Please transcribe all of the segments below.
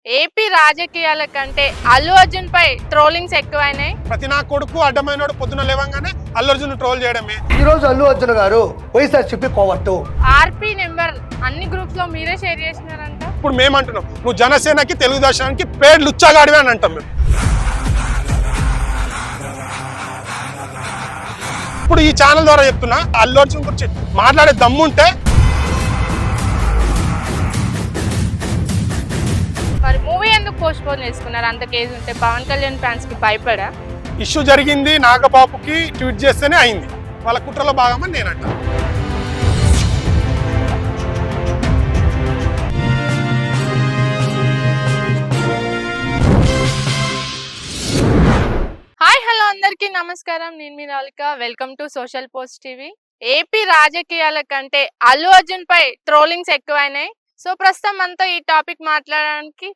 AP రాజకీయాల కంటే అల్లు అర్జున్ పై ట్రోలింగ్స్ ఎక్కువైనాయి. ప్రతి నా కొడుకు అడ్డమైనోడు పొద్దున లేవంగానే అల్లు అర్జున్ ట్రోల్ చేయడమే. ఈ రోజు అల్లు అర్జున్ గారు వైఎస్ఆర్సీపీ పోవట్టు ఆర్పీ నెంబర్ అన్ని గ్రూప్స్ లో మీరే షేర్ చేసినారంట. ఇప్పుడు మేమంటున్నాం నువ్వు జనసేనకి తెలుగుదేశానికి పేడ్ లుచ్చాగాడివే అని అంటాం మేము. ఇప్పుడు ఈ ఛానల్ ద్వారా చెప్తున్నా, అల్లు అర్జున్ గురించి మాట్లాడే దమ్ముంటే మరి మూవీ ఎందుకు పోస్ట్ పోన్ చేసుకున్నారు? అంత కేసు ఉంటే పవన్ కళ్యాణ్ ఫ్యాన్స్ కి భయపడా? ఇష్యూ జరిగింది, నాగబాబుకి ట్వీట్ చేస్తేనే అయింది. వాళ్ళ కుట్రలో భాగమని నేను అంటాను. హాయ్ హలో అందరికీ నమస్కారం. నేను మీ Ralika. Welcome to social post TV. AP రాజకీయాల కంటే అల్లు అర్జున్ పై ట్రోలింగ్స్ ఎక్కువైనాయి. సో ప్రస్తుతం మనతో ఈ టాపిక్ మాట్లాడడానికి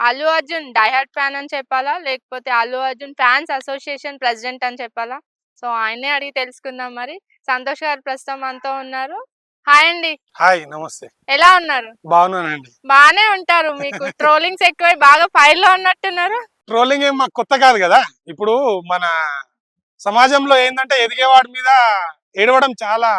అల్లు అర్జున్ డైహార్డ్ ఫ్యాన్ అని చెప్పాలా, లేకపోతే Allu Arjun fans association president అని చెప్పాలా? సో ఆయనే అడిగి తెలుసుకుందాం. మరి సంతోష్ గారు ప్రస్తుతం మనతో ఉన్నారు. హాయ్ అండి. హాయ్, నమస్తే. ఎలా ఉన్నారు? బాగున్నానండి. బానే ఉంటారు. మీకు ట్రోలింగ్స్ ఎక్కువై బాగా ఫైర్ లో ఉన్నట్టున్నారు. ట్రోలింగ్ ఏం మాకు కొత్త కాదు కదా. ఇప్పుడు మన సమాజంలో ఏంటంటే ఎదిగేవాడి మీద ఏడవడం చాలా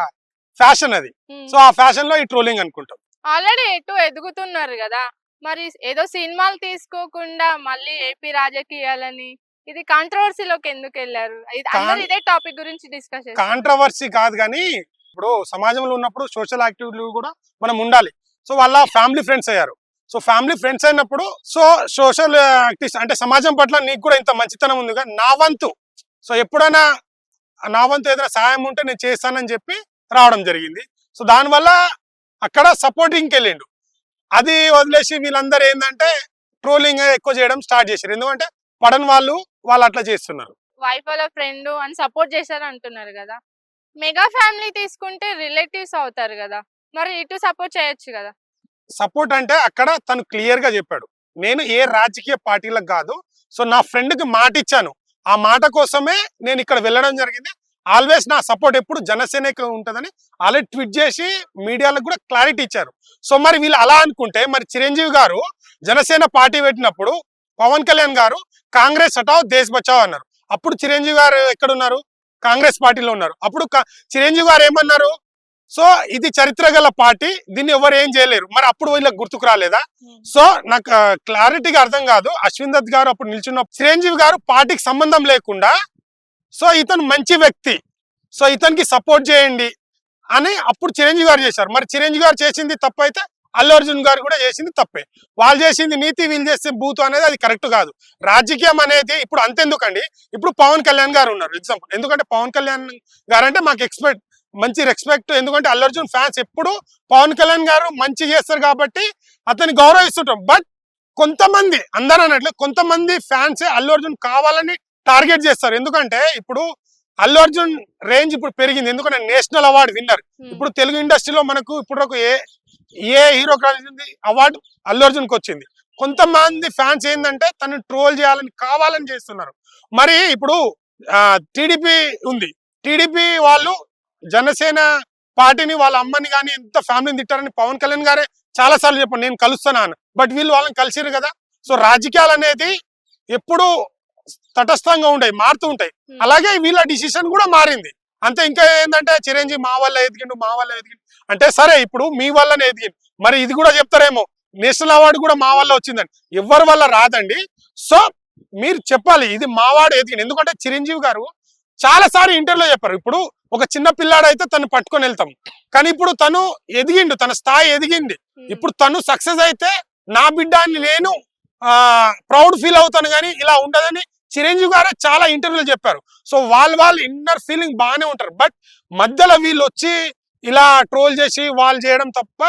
ఫ్యాషన్ అది. సో ఆ ఫ్యాషన్ లో ఈ ట్రోలింగ్ అనుకుంటాం. ఆల్రెడీ ఎటు ఎదుగుతున్నారు కదా, మరి ఏదో సినిమాలు తీసుకోకుండా మళ్ళీ ఏపీ రాజకీయాలని ఇది కాంట్రవర్సీలోకి ఎందుకు వెళ్ళారు? అందరూ ఇదే టాపిక్ గురించి డిస్కస్ చేస్తారు. కాంట్రవర్సీ కాదు కానీ ఇప్పుడు సమాజంలో ఉన్నప్పుడు సోషల్ యాక్టివిటీలు కూడా మనం ఉండాలి. సో వాళ్ళ ఫ్యామిలీ ఫ్రెండ్స్ అయ్యారు. సో ఫ్యామిలీ ఫ్రెండ్స్ అయినప్పుడు సో సోషల్ యాక్టివిటీస్ అంటే సమాజం పట్ల నీకు కూడా ఇంత మంచితనం ఉంది కదా, నా వంతు సో ఎప్పుడైనా నా వంతు ఏదైనా సాయం ఉంటే నేను చేస్తానని చెప్పి రావడం జరిగింది. సో దానివల్ల అక్కడ సపోర్టింగ్కి వెళ్ళిండు. అది వదిలేసి వీళ్ళందరూ ఏంటంటే ట్రోలింగ్ ఎక్కువ చేయడం స్టార్ట్ చేశారు. ఎందుకంటే పడని వాళ్ళు అట్లా చేస్తున్నారు. వైఫ్ వాళ్ళ ఫ్రెండ్ అని సపోర్ట్ చేశారు అంటున్నారు కదా. మెగా ఫ్యామిలీ తీసుకుంటే రిలేటివ్స్ అవుతారు కదా, మరి ఇటు సపోర్ట్ చేయొచ్చు కదా. సపోర్ట్ అంటే అక్కడ తను క్లియర్ గా చెప్పాడు, నేను ఏ రాజకీయ పార్టీలకు కాదు, సో నా ఫ్రెండ్ కి మాట ఇచ్చాను, ఆ మాట కోసమే నేను ఇక్కడ వెళ్ళడం జరిగింది. ఆల్వేస్ నా సపోర్ట్ ఎప్పుడు జనసేనకి ఉంటుందని ఆల్రెడీ ట్వీట్ చేసి మీడియాలకు కూడా క్లారిటీ ఇచ్చారు. సో మరి వీళ్ళు అలా అనుకుంటే మరి చిరంజీవి గారు జనసేన పార్టీ పెట్టినప్పుడు పవన్ కళ్యాణ్ గారు కాంగ్రెస్ హటావ్ దేశ్ బచావ్ అన్నారు. అప్పుడు చిరంజీవి గారు ఎక్కడున్నారు? కాంగ్రెస్ పార్టీలో ఉన్నారు. అప్పుడు చిరంజీవి గారు ఏమన్నారు? సో ఇది చరిత్ర గల పార్టీ, దీన్ని ఎవరు ఏం చేయలేరు. మరి అప్పుడు వీళ్ళకి గుర్తుకు రాలేదా? సో నాకు క్లారిటీగా అర్థం కాదు. అశ్విన్ దత్ గారు అప్పుడు నిల్చున్న చిరంజీవి గారు పార్టీకి సంబంధం లేకుండా సో ఇతను మంచి వ్యక్తి, సో ఇతనికి సపోర్ట్ చేయండి అని అప్పుడు చిరంజీవి గారు చేశారు. మరి చిరంజీవి గారు చేసింది తప్పు అయితే అల్లు అర్జున్ గారు కూడా చేసింది తప్పే. వాళ్ళు చేసింది నీతి, వీళ్ళు చేస్తే బూతు అనేది అది కరెక్ట్ కాదు. రాజకీయం అనేది ఇప్పుడు అంతెందుకండి, ఇప్పుడు పవన్ కళ్యాణ్ గారు ఉన్నారు ఎగ్జాంపుల్. ఎందుకంటే పవన్ కళ్యాణ్ గారు అంటే మాకు మంచి రెస్పెక్ట్. ఎందుకంటే అల్లు అర్జున్ ఫ్యాన్స్ ఎప్పుడు పవన్ కళ్యాణ్ గారు మంచి చేస్తారు కాబట్టి అతన్ని గౌరవిస్తుంటాం. బట్ కొంతమంది, అందరూ అన్నట్లు కొంతమంది ఫ్యాన్స్ అల్లు అర్జున్ కావాలని టార్గెట్ చేస్తారు. ఎందుకంటే ఇప్పుడు అల్లు అర్జున్ రేంజ్ ఇప్పుడు పెరిగింది. ఎందుకంటే నేషనల్ అవార్డు విన్నర్. ఇప్పుడు తెలుగు ఇండస్ట్రీలో మనకు ఇప్పుడు ఏ హీరో అవార్డు అల్లు అర్జున్కి వచ్చింది. కొంతమంది ఫ్యాన్స్ ఏంటంటే తను ట్రోల్ చేయాలని కావాలని చేస్తున్నారు. మరి ఇప్పుడు టీడీపీ ఉంది, టీడీపీ వాళ్ళు జనసేన పార్టీని వాళ్ళ అమ్మని కానీ ఎంత ఫ్యామిలీని తిట్టారని పవన్ కళ్యాణ్ గారే చాలా సార్లు చెప్పండి, నేను కలుస్తున్నాను. బట్ వీళ్ళు వాళ్ళని కలిసిరు కదా. సో రాజకీయాలు అనేది ఎప్పుడు తటస్థంగా ఉంటాయి, మారుతూ ఉంటాయి. అలాగే వీళ్ళ డిసిషన్ కూడా మారింది అంతే. ఇంకా ఏంటంటే చిరంజీవి మా వల్ల ఎదిగిండు అంటే సరే ఇప్పుడు మీ వల్లనే ఎదిగిండు, మరి ఇది కూడా చెప్తారేమో నేషనల్ అవార్డు కూడా మా వల్ల వచ్చిందండి. ఎవరి వల్ల రాదండి. సో మీరు చెప్పాలి ఇది మా వాడు ఎదిగిండు. ఎందుకంటే చిరంజీవి గారు చాలా సార్లు ఇంటర్వ్యూలో చెప్పారు, ఇప్పుడు ఒక చిన్న పిల్లాడు అయితే తను పట్టుకొని వెళ్తాం, కానీ ఇప్పుడు తను ఎదిగిండు, తన స్థాయి ఎదిగింది. ఇప్పుడు తను సక్సెస్ అయితే నా బిడ్డ అని నేను ప్రౌడ్ ఫీల్ అవుతాను, కానీ ఇలా ఉండదని చిరంజీవి గారే చాలా ఇంటర్వ్యూలు చెప్పారు. సో వాళ్ళు ఇన్నర్ ఫీలింగ్ బాగానే ఉంటారు. బట్ మధ్యలో వీళ్ళు వచ్చి ఇలా ట్రోల్ చేసి వాళ్ళు చేయడం తప్ప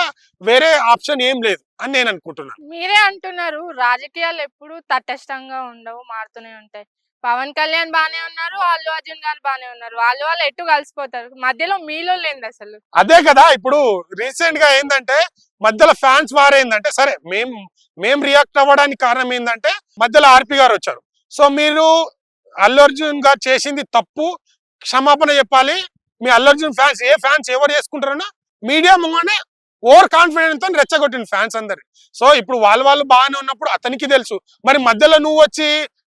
వేరే ఆప్షన్ ఏం లేదు అని నేను అనుకుంటున్నాను. మీరే అంటున్నారు రాజకీయాలు ఎప్పుడు తటస్థంగా ఉండవు, మారుతూనే ఉంటాయి. పవన్ కళ్యాణ్ బానే ఉన్నారు, అల్లు అర్జున్ గారు బానే ఉన్నారు, వాళ్ళు ఎటు కలిసిపోతారు, మధ్యలో మీలో లేదు అసలు. అదే కదా ఇప్పుడు రీసెంట్ గా ఏంటంటే మధ్యలో ఫ్యాన్స్ వార్ ఏంటంటే, సరే మేము రియాక్ట్ అవ్వడానికి కారణం ఏంటంటే మధ్యలో ఆర్పి గారు వచ్చారు. సో మీరు అల్లు అర్జున్ గారు చేసింది తప్పు, క్షమాపణ చెప్పాలి. మీ అల్లు అర్జున్ ఫ్యాన్స్ ఏ ఫ్యాన్స్ ఎవరు చేసుకుంటారన్నా మీడియా ముంగనే ఓవర్ కాన్ఫిడెన్స్ తో రెచ్చగొట్టిన ఫ్యాన్స్ అందరు. సో ఇప్పుడు వాళ్ళు బాగానే ఉన్నప్పుడు అతనికి తెలుసు, మరి మధ్యలో నువ్వు వచ్చి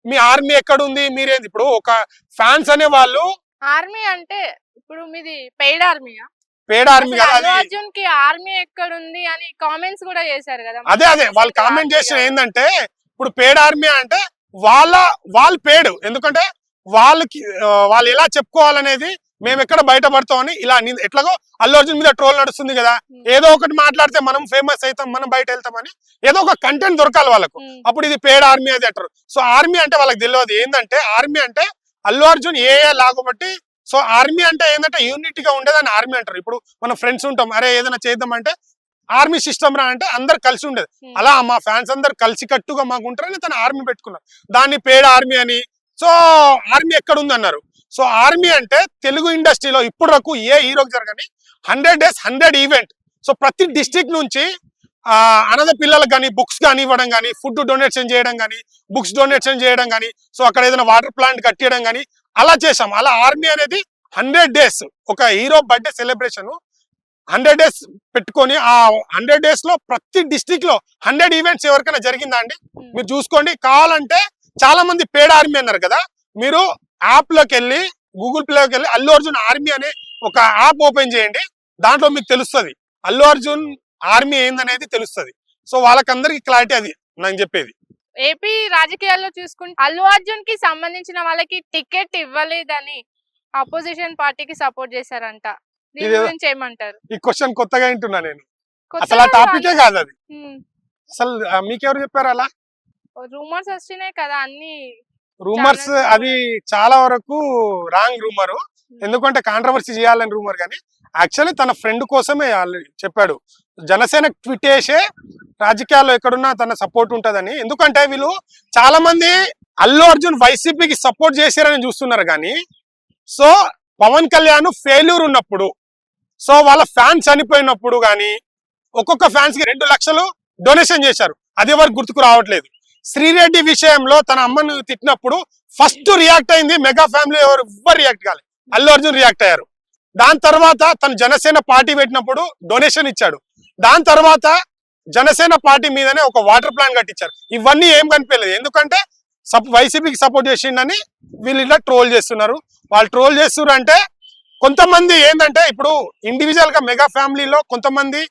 మీ ఆర్మీ ఎక్కడ ఉంది మీరేంది? ఇప్పుడు ఒక ఫ్యాన్స్ అనే వాళ్ళు ఆర్మీ అంటే ఇప్పుడు మీది పెయిడ్ ఆర్మీయా? పేడ ఆర్మీ కదా అల్లు అది. అర్జున్ కి ఆర్మీ ఎక్కడ ఉంది అని కామెంట్స్ కూడా చేశారు కదా. అదే వాళ్ళు కామెంట్ చేసిన ఏంటంటే ఇప్పుడు పేడ్ ఆర్మీ అంటే వాళ్ళు పేడు, ఎందుకంటే వాళ్ళు ఎలా చెప్పుకోవాలనేది మేము ఎక్కడ బయటపడతామని ఇలా ఎట్లాగో అల్లు అర్జున్ మీద ట్రోల్ నడుస్తుంది కదా, ఏదో ఒకటి మాట్లాడితే మనం ఫేమస్ అవుతాం, మనం బయట వెళ్తామని ఏదో ఒక కంటెంట్ దొరకాలి వాళ్ళకు. అప్పుడు ఇది పేడ్ ఆర్మీ అది అంటారు. సో ఆర్మీ అంటే వాళ్ళకి తెలియదు ఏంటంటే ఆర్మీ అంటే అల్లు అర్జున్ ఏ లాగబట్టి. సో ఆర్మీ అంటే ఏంటంటే యూనిటీ గా ఉండేదని ఆర్మీ అంటారు. ఇప్పుడు మన ఫ్రెండ్స్ ఉంటాం, అరే ఏదైనా చేద్దాం అంటే ఆర్మీ సిస్టమ్ రా అంటే అందరు కలిసి ఉండేది. అలా మా ఫ్యాన్స్ అందరు కలిసి కట్టుగా మాకు ఉంటారని తన ఆర్మీ పెట్టుకున్నారు, దాన్ని పేడ్ ఆర్మీ అని. సో ఆర్మీ ఎక్కడ ఉంది అన్నారు. సో ఆర్మీ అంటే తెలుగు ఇండస్ట్రీలో ఇప్పుడు వరకు ఏ హీరోకి జరగని 100 days 100 ఈవెంట్. సో ప్రతి డిస్ట్రిక్ట్ నుంచి అనాథ పిల్లలకు కానీ బుక్స్ కానీ ఇవ్వడం కానీ, ఫుడ్ డొనేషన్ చేయడం కానీ, బుక్స్ డొనేషన్ చేయడం కానీ, సో అక్కడ ఏదైనా వాటర్ ప్లాంట్ కట్టేయడం కానీ అలా చేసాం. అలా ఆర్మీ అనేది 100 days ఒక హీరో బర్త్డే సెలబ్రేషన్ 100 days పెట్టుకొని ఆ 100 days లో ప్రతి డిస్ట్రిక్ట్ లో 100 ఈవెంట్స్ ఎవరికైనా జరిగిందా అండి? మీరు చూసుకోండి. కావాలంటే చాలా మంది పేడ్ ఆర్మీ అన్నారు కదా, మీరు యాప్ లోకి వెళ్ళి గూగుల్ ప్లేలోకి వెళ్ళి అల్లు అర్జున్ ఆర్మీ అనే ఒక యాప్ ఓపెన్ చేయండి, దాంట్లో మీకు తెలుస్తుంది అల్లు అర్జున్ ఆర్మీ ఏందనేది తెలుస్తుంది. సో వాళ్ళకందరికి క్లారిటీ అది నేను చెప్పేది. ఏపీ రాజకీయాల్లో చూసుకుంటే అల్లు అర్జున్ కి సంబంధించిన వాళ్ళకి టికెట్ ఇవ్వలేదని అపోజిషన్ పార్టీకి సపోర్ట్ చేశారంట. దీని గురించి ఏమంటారు? ఈ క్వశ్చన్ కొత్తగా వింటున్నా నేను, కొత్తగా అసలు ఆ టాపికే కాదు అది. ఉమ్. అసలు మీకెవరు చెప్పారు అలా? రూమర్స్ వస్తున్నాయి కదా అన్ని. రూమర్స్ అది చాలా వరకు రాంగ్ రూమరు, ఎందుకంటే కాంట్రవర్సీ చేయాలని రూమర్. కానీ యాక్చువల్లీ తన ఫ్రెండ్ కోసమే చెప్పాడు. జనసేన ట్వీట్ చేసే రాజకీయాల్లో ఎక్కడున్నా తన సపోర్ట్ ఉంటదని. ఎందుకంటే వీళ్ళు చాలా మంది అల్లు అర్జున్ వైసీపీకి సపోర్ట్ చేశారని చూస్తున్నారు కానీ, సో పవన్ కళ్యాణ్ ఫెయిల్యూర్ ఉన్నప్పుడు, సో వాళ్ళ ఫ్యాన్స్ చనిపోయినప్పుడు కానీ ఒక్కొక్క ఫ్యాన్స్ కి 2 లక్షలు డొనేషన్ చేశారు. అది ఎవరికి గుర్తుకు రావట్లేదు. శ్రీరెడ్డి విషయంలో తన అమ్మను తిట్టినప్పుడు ఫస్ట్ రియాక్ట్ అయింది మెగా ఫ్యామిలీ, ఎవరు రియాక్ట్ కాలేదు, అల్లు అర్జున్ రియాక్ట్ అయ్యారు. దాని తర్వాత తను జనసేన పార్టీ పెట్టినప్పుడు డొనేషన్ ఇచ్చాడు. దాని తర్వాత జనసేన పార్టీ మీదనే ఒక వాటర్ ప్లాంట్ కట్టించారు. ఇవన్నీ ఏం కనిపించలేదు, ఎందుకంటే వైసీపీకి సపోర్ట్ చేసిండని వీళ్ళు ఇలా ట్రోల్ చేస్తున్నారు. వాళ్ళు ట్రోల్ చేస్తున్నారు అంటే కొంతమంది ఏంటంటే ఇప్పుడు ఇండివిజువల్ గా మెగా ఫ్యామిలీలో కొంతమంది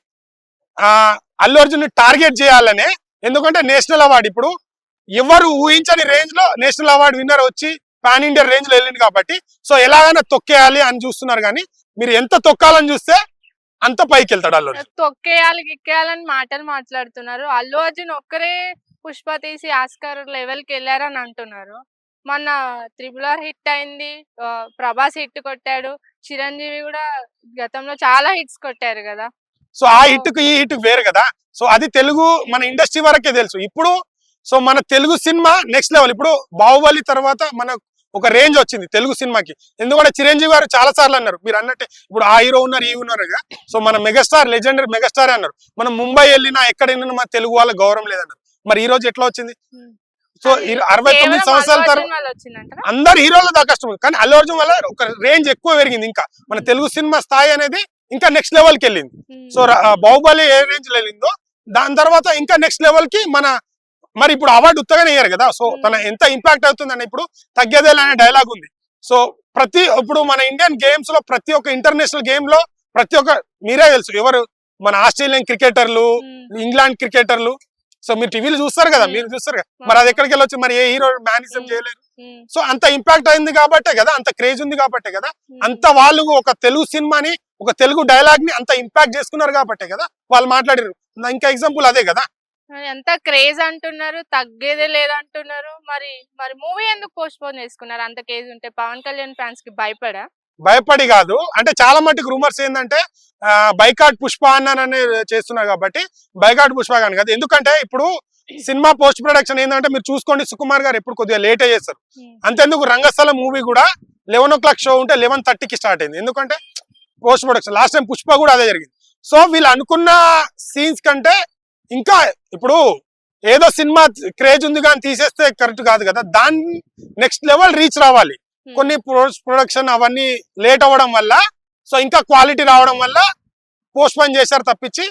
అల్లు అర్జున్ టార్గెట్ చేయాలనే, ఎందుకంటే నేషనల్ అవార్డు ఇప్పుడు ఎవరు ఊహించని రేంజ్ లో నేషనల్ అవార్డు విన్నర్ వచ్చి పాన్ ఇండియా రేంజ్ లో వెళ్ళింది కాబట్టి, సో ఎలాగైనా తొక్కేయాలి అని చూస్తున్నారు. కానీ మీరు ఎంత తొక్కాలని చూస్తే అంత పైకి వెళ్తాడు అల్లు అర్జున్. తొక్కేయాలి గిక్కేయాలని మాటలు మాట్లాడుతున్నారు. అల్లు అర్జున్ ఒక్కరే పుష్ప తీసి ఆస్కార్ లెవెల్ కి వెళ్ళారని అంటున్నారు. మొన్న RRR హిట్ అయింది, ప్రభాస్ హిట్ కొట్టాడు, చిరంజీవి కూడా గతంలో చాలా హిట్స్ కొట్టారు కదా. సో ఆ హిట్ కు ఈ హిట్ వేరు కదా. సో అది తెలుగు మన ఇండస్ట్రీ వరకే తెలుసు. ఇప్పుడు సో మన తెలుగు సినిమా నెక్స్ట్ లెవెల్. ఇప్పుడు బాహుబలి తర్వాత మన ఒక రేంజ్ వచ్చింది తెలుగు సినిమాకి, ఎందుకంటే చిరంజీవి గారు చాలా సార్లు అన్నారు, మీరు అన్నట్టే ఇప్పుడు ఆ హీరో ఉన్నారు ఈ ఉన్నారు కదా. సో మన మెగాస్టార్ లెజెండరీ మెగాస్టార్ అన్నారు. మనం ముంబై వెళ్ళినా ఎక్కడ వెళ్ళినా మన తెలుగు వాళ్ళ గౌరవం లేదన్నారు. మరి ఈ రోజు ఎట్లా వచ్చింది? సో 69 సంవత్సరాల తర్వాత అందరు హీరోల దాకా కష్టం, కానీ అల్లు అర్జున్ వల్ల ఒక రేంజ్ ఎక్కువ పెరిగింది. ఇంకా మన తెలుగు సినిమా స్థాయి అనేది ఇంకా నెక్స్ట్ లెవెల్ కి వెళ్ళింది. సో బాహుబలి ఏ రేంజ్ లో వెళ్ళిందో దాని తర్వాత ఇంకా నెక్స్ట్ లెవెల్ కి మరి ఇప్పుడు అవార్డు ఉత్తగానే అయ్యారు కదా. సో తన ఎంత ఇంపాక్ట్ అవుతుందని ఇప్పుడు తగ్గేదేలే అనే డైలాగ్ ఉంది. సో ఇప్పుడు మన ఇండియన్ గేమ్స్ లో ప్రతి ఒక్క ఇంటర్నేషనల్ గేమ్ లో ప్రతి ఒక్క మీరే తెలుసు ఎవరు మన ఆస్ట్రేలియన్ క్రికెటర్లు, ఇంగ్లాండ్ క్రికెటర్లు, సో మీరు టీవీలు చూస్తారు కదా, మీరు చూస్తారు కదా, మరి అది ఎక్కడికి వెళ్ళొచ్చు, మరి ఏ హీరో మేనేజం చేయలేరు. సో అంత ఇంపాక్ట్ అయింది కాబట్టే కదా, అంత క్రేజ్ ఉంది కాబట్టే కదా, అంత వాళ్ళు ఒక తెలుగు సినిమాని ఒక తెలుగు డైలాగ్ ని అంత ఇంపాక్ట్ చేసుకున్నారు కాబట్టే కదా వాళ్ళు మాట్లాడారు. ఇంకా ఎగ్జాంపుల్ అదే కదా. ఎంత క్రేజ్ అంటున్నారు, తగ్గేదే లేదంటున్నారు. మరి మూవీ ఎందుకు పోస్ట్ పోన్ చేసుకున్నారు? అంత క్రేజ్ ఉంటే పవన్ కళ్యాణ్ ఫ్యాన్స్ కి భయపడి కాదు, అంటే చాలా మట్టుకు రూమర్స్ ఏంటంటే బైకాట్ పుష్ప అన్నానని చేస్తున్నారు కాబట్టి బైకాట్ పుష్ప కానీ కాదు. ఎందుకంటే ఇప్పుడు సినిమా పోస్ట్ ప్రొడక్షన్ ఏంటంటే మీరు చూసుకోండి, సుకుమార్ గారు ఎప్పుడు కొద్దిగా లేట్ చేస్తారు. అంతెందుకు రంగస్థలం మూవీ కూడా 11 o'clock షో ఉంటే 11:30కి స్టార్ట్ అయింది, ఎందుకంటే post production. Last time Pushpa కూడా అదే జరిగింది. సో వీళ్ళు అనుకున్న సీన్స్ కంటే ఇంకా ఇప్పుడు ఏదో సినిమా క్రేజ్ ఉంది కానీ తీసేస్తే కరెక్ట్ కాదు కదా, దాన్ని నెక్స్ట్ లెవెల్ రీచ్ రావాలి. కొన్ని ప్రొడక్షన్ అవన్నీ లేట్ అవ్వడం వల్ల, సో ఇంకా క్వాలిటీ రావడం వల్ల పోస్ట్ పోన్ చేశారు తప్పించి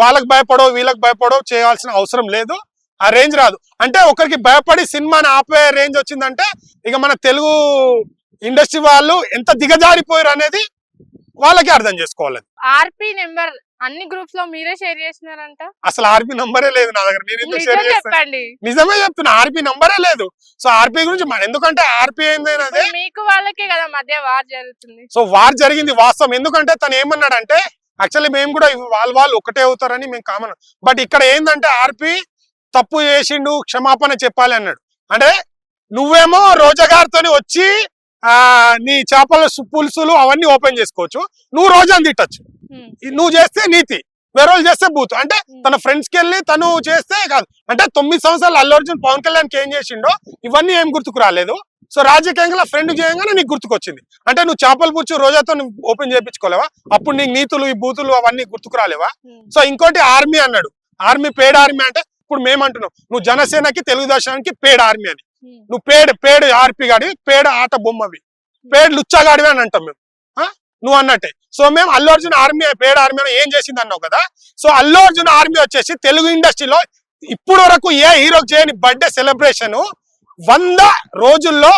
వాళ్ళకి భయపడో వీళ్ళకి భయపడో చేయాల్సిన అవసరం లేదు. ఆ రేంజ్ రాదు. అంటే ఒకరికి భయపడి సినిమాని ఆపే రేంజ్ వచ్చిందంటే ఇక మన తెలుగు ఇండస్ట్రీ వాళ్ళు ఎంత దిగజారిపోయారు అనేది వాళ్ళకి అర్థం చేసుకోవాలి. ఆర్పి నెంబర్ అన్ని గ్రూప్స్ లో మీరే షేర్ చేసినారంట. అసలు ఆర్పీ నంబరే లేదు నా దగ్గర. నేను ఎందుకు షేర్ నిజం చేస్తాను? చెప్పండి. నిజమే చెప్తున్నా, ఆర్పీ నంబరే లేదు. సో ఆర్పీ గురించి ఎందుకంటే ఆర్పీ ఏంటంటే ఇప్పుడు మీకు వాళ్ళకే కదా మధ్య వార్ జరుగుతుంది. సో వార్ జరిగింది వాస్తవం. ఎందుకంటే తను ఏమన్నాడంటే యాక్చువల్లీ మేము కూడా వాళ్ళు ఒకటే అవుతారని మేము కామన్. బట్ ఇక్కడ ఏంటంటే ఆర్పీ తప్పు చేసిండు, క్షమాపణ చెప్పాలి అన్నాడు. అంటే నువ్వేమో రోజా గారితో వచ్చి నీ చేపల పులుసులు అవన్నీ ఓపెన్ చేసుకోవచ్చు, నువ్వు రోజాని తిట్టచ్చు. నువ్వు చేస్తే నీతి, వేరే వాళ్ళు చేస్తే బూత్. అంటే తన ఫ్రెండ్స్ కి వెళ్ళి తను చేస్తే కాదు. అంటే 9 సంవత్సరాలు అల్లు అర్జున్ పవన్ కళ్యాణ్కి ఏం చేసిండో ఇవన్నీ ఏం గుర్తుకు రాలేదు. సో రాజకీయంగా ఫ్రెండ్ చేయగానే నీకు గుర్తుకొచ్చింది. అంటే నువ్వు చేపల పుచ్చు రోజాతో నువ్వు ఓపెన్ చేయించుకోలేవా? అప్పుడు నీకు నీతులు ఈ బూతులు అవన్నీ గుర్తుకు రాలేవా? సో ఇంకోటి ఆర్మీ అన్నాడు. ఆర్మీ పేడ్ ఆర్మీ అంటే ఇప్పుడు మేమంటున్నాం నువ్వు జనసేనకి తెలుగుదేశానికి పేడ్ ఆర్మీ అని. నువ్వు పేడ్ ఆర్పీ గాడి, పేడ్ ఆట బొమ్మవి, పేడ్ లుచ్చాగాడివి అని అంటాం మేము. నువ్వు అన్నట్టే. సో మేము అల్లు అర్జున్ ఆర్మీ పేడ్ ఆర్మీ అని ఏం చేసింది అన్నావు కదా. సో అల్లు అర్జున్ ఆర్మీ వచ్చేసి తెలుగు ఇండస్ట్రీలో ఇప్పుడు వరకు ఏ హీరోకి చేయని బర్త్డే సెలబ్రేషన్ 100 రోజుల్లో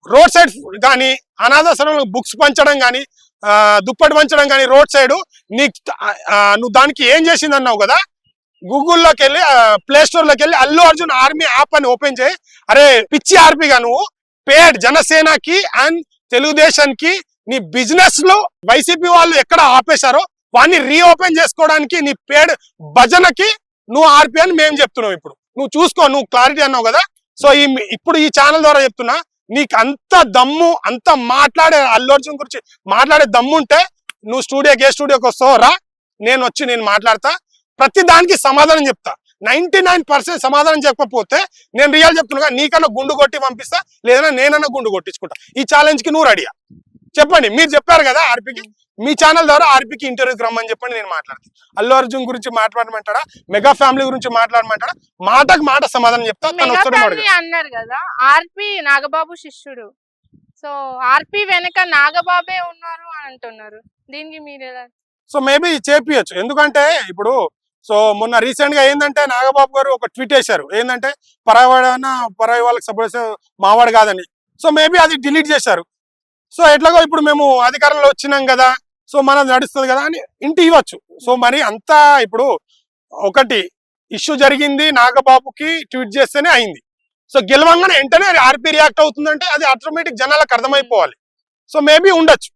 రోడ్ సైడ్ కానీ అనాథాశ్రమంలో బుక్స్ పంచడం కానీ దుప్పటి పంచడం కానీ రోడ్ సైడ్ నువ్వు దానికి ఏం చేసింది అన్నావు కదా. గూగుల్లోకి వెళ్ళి ప్లే స్టోర్ లోకి వెళ్ళి అల్లు అర్జున్ ఆర్మీ యాప్ అని ఓపెన్ చేయి. అరే పిచ్చి ఆర్పీగా నువ్వు పేడ్ జనసేనకి అండ్ తెలుగుదేశానికి నీ బిజినెస్ లో వైసీపీ వాళ్ళు ఎక్కడ ఆపేశారో వాడిని రీఓపెన్ చేసుకోవడానికి నీ పేడ్ భజనకి నువ్వు ఆర్పీ అని మేము చెప్తున్నావు. ఇప్పుడు నువ్వు చూసుకో, నువ్వు క్లారిటీ అన్నావు కదా. సో ఇప్పుడు ఈ ఛానల్ ద్వారా చెప్తున్నా, నీకు అంత దమ్ము, అంత మాట్లాడే అల్లు అర్జున్ గురించి మాట్లాడే దమ్ము ఉంటే నువ్వు స్టూడియోకి వస్తావు రా, నేను మాట్లాడతా, ప్రతి దానికి సమాధానం చెప్తా. 99% సమాధానం చెప్పకపోతే నేను రియల్ చెప్తున్నా, నీకన్నా గుండు కొట్టి పంపిస్తా, లేదా నేనన్నా గుండు కొట్టించుకుంటా. ఈ ఛాలెంజ్ కి నువ్వు రెడీయా? చెప్పండి. మీరు చెప్పారు కదా ఆర్పీకి, మీ ఛానల్ ద్వారా ఆర్పీకి ఇంటర్వ్యూకి రమ్మని చెప్పండి, నేను మాట్లాడతాను. అల్లు అర్జున్ గురించి మాట్లాడమంటాడా, మెగా ఫ్యామిలీ గురించి మాట్లాడమంటాడా, మాటకు మాట సమాధానం చెప్తా. అన్నారు కదా ఆర్పీ నాగబాబు శిష్యుడు. సో ఆర్పీ వెనక నాగబాబే ఉన్నారు అని అంటున్నారు. దీనికి మీరు ఎలా? సో మేబీ చేపియచ్చు. ఎందుకంటే ఇప్పుడు సో మొన్న రీసెంట్ గా ఏంటంటే నాగబాబు గారు ఒక ట్వీట్ వేశారు, ఏంటంటే పరాయి వాళ్ళకి సపోర్ట్ మావాడు కాదని. సో మేబీ అది డిలీట్ చేశారు. సో ఎట్లాగో ఇప్పుడు మేము అధికారంలో వచ్చినాం కదా, సో మనది నడుస్తుంది కదా అని ఇంటి ఇవ్వచ్చు. సో మరి అంతా ఇప్పుడు ఒకటి ఇష్యూ జరిగింది, నాగబాబుకి ట్వీట్ చేస్తేనే అయింది. సో గెలవంగానే వెంటనే ఆర్పీ రియాక్ట్ అవుతుందంటే అది ఆటోమేటిక్ జనాలకు అర్థమైపోవాలి. సో మేబీ ఉండొచ్చు.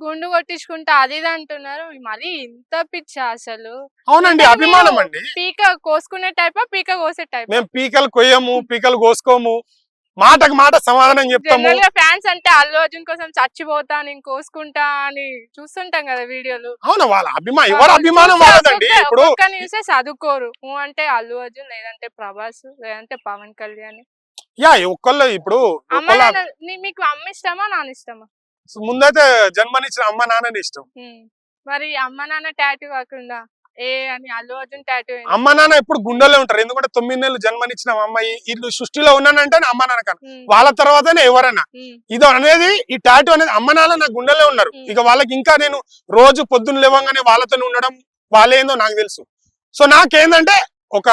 గుండు కొట్టించుకుంటా అది ఇది అంటున్నారు. మరి ఇంత పిచ్చా అసలు? అవునండి, అభిమానం అండి. పీక కోసుకునే టైపా, పీక కోసే టైప్? మేము పీకలు కొయ్యము, పీకలు కోసుకోము, మాటకు మాట సమాధానం చెప్తాము. ఫ్యాన్స్ అంటే అల్లు అర్జున్ కోసం చచ్చిపోతా, నేను కోసుకుంటా అని చూస్తుంటాం కదా వీడియోలు. అవును, వాళ్ళ ఎవరి అభిమానం వాళ్ళదండి. ఇప్పుడు న్యూసే చదువుకోరు. అంటే అల్లు అర్జున్, లేదంటే ప్రభాస్, లేదంటే పవన్ కళ్యాణ్. యా ఒక్కళ్ళు ఇప్పుడు మీకు అమ్మ ఇష్టమా నాన్న ఇష్టమా? ముందైతే జన్మనిచ్చిన అమ్మ నాన్నని ఇష్టం. మరి అమ్మ నాన్న టాటూ కాకుండా అల్లు అర్జున్ టాటూ? అమ్మ నాన్న ఎప్పుడు గుండెలో ఉంటారు. ఎందుకంటే 9 నెలలు జన్మనిచ్చిన అమ్మాయి ఇల్లు సృష్టిలో ఉన్నానంటే అమ్మ నాన్న కాదు, వాళ్ళ తర్వాతనే ఎవరైనా. ఇది అనేది ఈ టాటూ అనేది అమ్మ నాన్న నా గుండెలో ఉన్నారు. ఇక వాళ్ళకి ఇంకా నేను రోజు పొద్దున్న లేవగానే వాళ్ళతో ఉండడం, వాళ్ళేందో నాకు తెలుసు. సో నాకేందంటే ఒక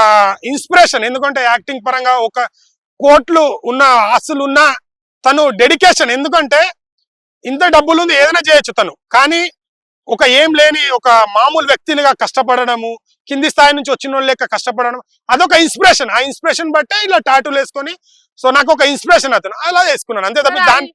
ఇన్స్పిరేషన్. ఎందుకంటే యాక్టింగ్ పరంగా ఒక కోట్లు ఉన్న ఆస్తులు ఉన్న తను డెడికేషన్. ఎందుకంటే ఇంత డబ్బులు ఉంది, ఏదైనా చేయొచ్చు తను, కానీ ఒక ఏం లేని ఒక మామూలు వ్యక్తినిగా కష్టపడడము, కింది స్థాయి నుంచి వచ్చిన వాళ్ళు లెక్క కష్టపడడం, అదొక ఇన్స్పిరేషన్. ఆ ఇన్స్పిరేషన్ బట్టే ఇలా టాటూలు వేసుకొని, సో నాకు ఒక ఇన్స్పిరేషన్ అతను అలా వేసుకున్నాను, అంతే తప్ప దాని